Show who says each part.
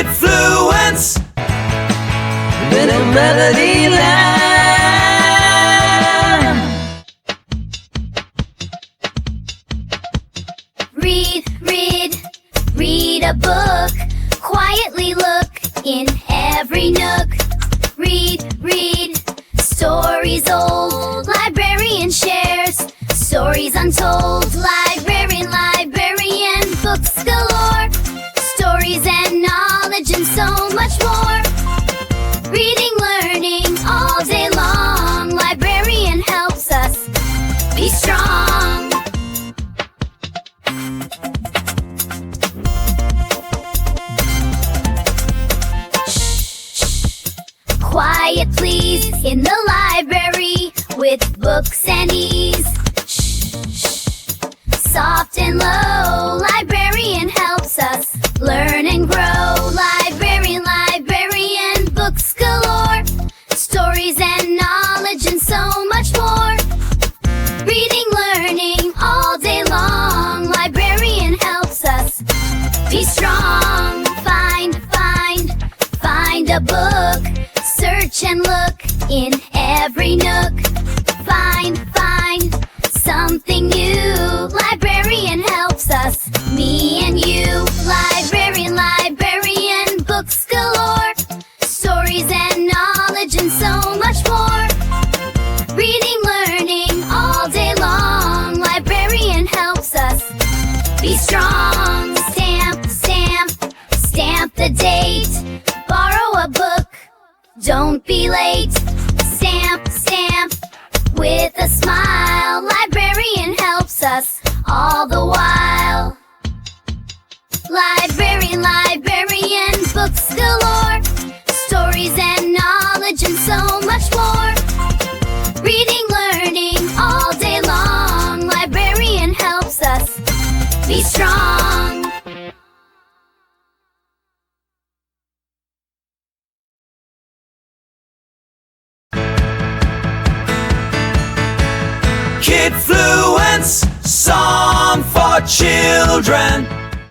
Speaker 1: Kidfluence, Little Melody Land.
Speaker 2: Read a book. Quietly look in every nook. Read, stories old. Librarian shares stories untold. Librarian, books galore. Stories and knowledge and so much more. Reading, learning all day long. Librarian helps us be strong. Quiet please in the library with books and ease. Soft and low, librarian helps us learn and grow. Librarian, books galore. Stories and knowledge and so much more. Reading, learning all day long. Librarian helps us be strong. Find a book. Search and look in every nook. Find something new. Librarian helps us, me and you. Librarian, books galore. Stories and knowledge and so much more. Reading, learning all day long. Librarian helps us be strong. Stamp the date. Borrow a book. Don't be late. Stamp with a smile. Librarian helps us all the while. Librarian, books galore. Stories and knowledge and so much more. Reading, learning all day long. Librarian helps us be strong.
Speaker 1: Kidfluence, song for children.